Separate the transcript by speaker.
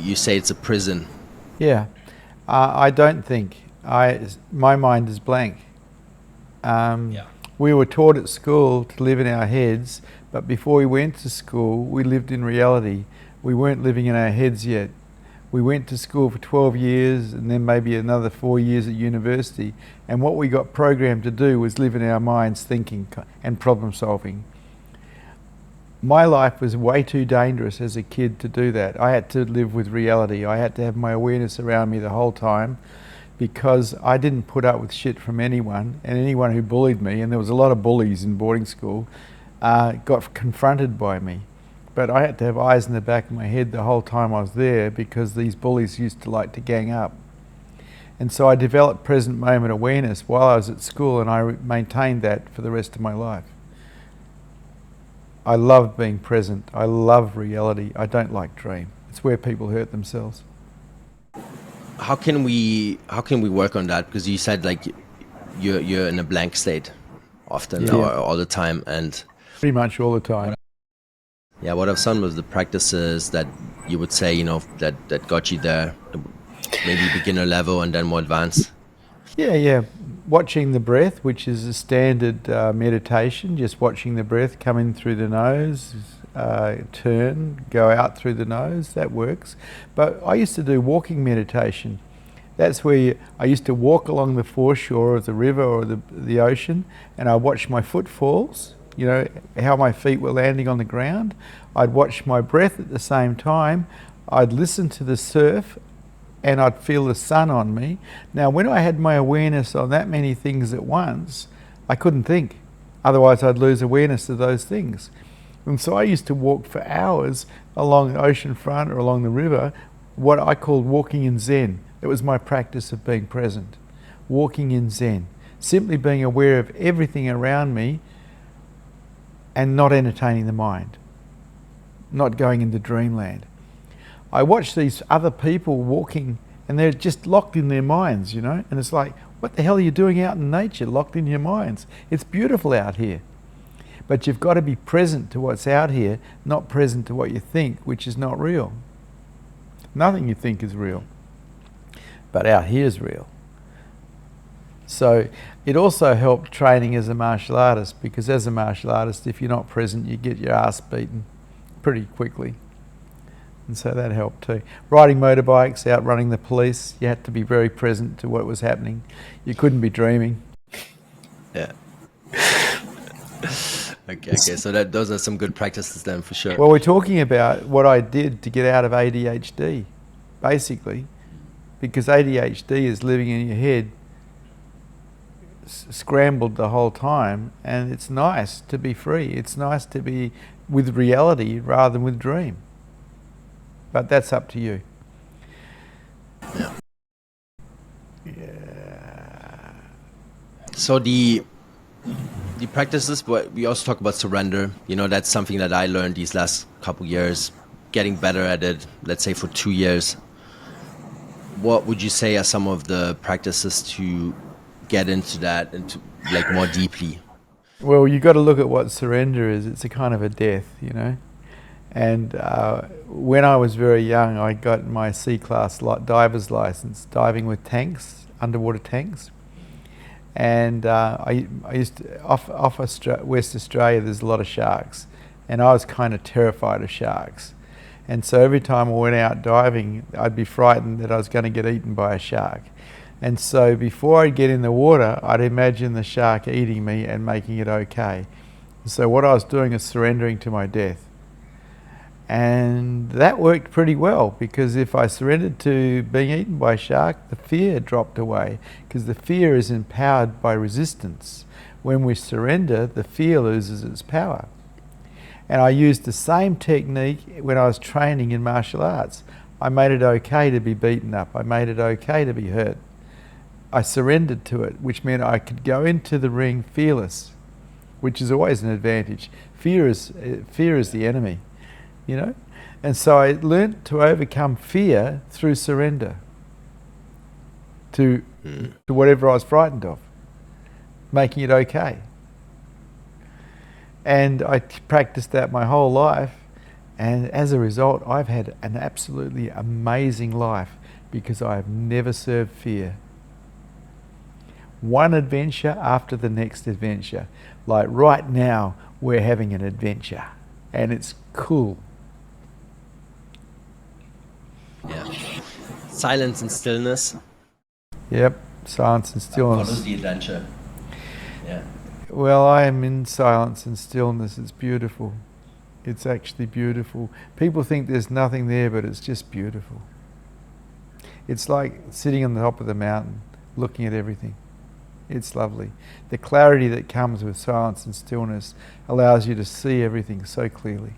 Speaker 1: you say it's a prison.
Speaker 2: Yeah. I don't think. My mind is blank. We were taught at school to live in our heads, but before we went to school, we lived in reality. We weren't living in our heads yet. We went to school for 12 years and then maybe another 4 years at university, and what we got programmed to do was live in our minds, thinking and problem solving. My life was way too dangerous as a kid to do that. I had to live with reality. I had to have my awareness around me the whole time, because I didn't put up with shit from anyone, and anyone who bullied me, and there was a lot of bullies in boarding school, got confronted by me. But I had to have eyes in the back of my head the whole time I was there, because these bullies used to like to gang up. And so I developed present moment awareness while I was at school, and I maintained that for the rest of my life. I love being present. I love reality. I don't like dream. It's where people hurt themselves.
Speaker 1: How can we work on that? Because you said like you're in a blank state often, or all the time, and
Speaker 2: pretty much all the time.
Speaker 1: Yeah, what I've seen was the practices that you would say, you know, that got you there, maybe beginner level and then more advanced.
Speaker 2: Yeah. Watching the breath, which is a standard meditation, just watching the breath come in through the nose, turn, go out through the nose, that works. But I used to do walking meditation. That's where I used to walk along the foreshore of the river or the ocean, and I watch my footfalls, you know, how my feet were landing on the ground. I'd watch my breath at the same time. I'd listen to the surf, and I'd feel the sun on me. Now, when I had my awareness on that many things at once, I couldn't think. Otherwise, I'd lose awareness of those things. And so I used to walk for hours along the ocean front or along the river, what I called walking in Zen. It was my practice of being present. Walking in Zen. Simply being aware of everything around me and not entertaining the mind. Not going into dreamland. I watch these other people walking, and they're just locked in their minds, you know, and it's like, what the hell are you doing out in nature, locked in your minds? It's beautiful out here. But you've got to be present to what's out here, not present to what you think, which is not real. Nothing you think is real. But out here is real. So it also helped training as a martial artist, because as a martial artist, if you're not present, you get your ass beaten pretty quickly. And so that helped too. Riding motorbikes, outrunning the police, you had to be very present to what was happening. You couldn't be dreaming.
Speaker 1: Yeah. Okay, so those are some good practices then, for sure.
Speaker 2: Well, we're talking about what I did to get out of ADHD, basically, because ADHD is living in your head, scrambled the whole time, and it's nice to be free. It's nice to be with reality rather than with dream. But that's up to you.
Speaker 1: Yeah. So the practices, but we also talk about surrender. You know, that's something that I learned these last couple years, getting better at it, let's say for 2 years. What would you say are some of the practices to get into that and to, like, more deeply?
Speaker 2: Well, you got to look at what surrender is. It's a kind of a death, you know. And when I was very young, I got my C-class diver's license, diving with tanks, underwater tanks. And I used to, off West Australia, there's a lot of sharks. And I was kind of terrified of sharks. And so every time I went out diving, I'd be frightened that I was going to get eaten by a shark. And so before I'd get in the water, I'd imagine the shark eating me and making it okay. So what I was doing is surrendering to my death. And that worked pretty well, because if I surrendered to being eaten by a shark, the fear dropped away, because the fear is empowered by resistance. When we surrender, the fear loses its power. And I used the same technique when I was training in martial arts. I made it okay to be beaten up. I made it okay to be hurt. I surrendered to it, which meant I could go into the ring fearless, which is always an advantage. Fear is the enemy. You know, and so I learnt to overcome fear through surrender to whatever I was frightened of, making it okay. And I practiced that my whole life, And as a result, I've had an absolutely amazing life because I have never served fear. One adventure after the next adventure. Like right now, we're having an adventure and it's cool.
Speaker 1: Yeah. Silence and stillness.
Speaker 2: Yep, silence and stillness.
Speaker 1: What is the adventure? Yeah.
Speaker 2: Well, I am in silence and stillness. It's beautiful. It's actually beautiful. People think there's nothing there, but it's just beautiful. It's like sitting on the top of the mountain, looking at everything. It's lovely. The clarity that comes with silence and stillness allows you to see everything so clearly.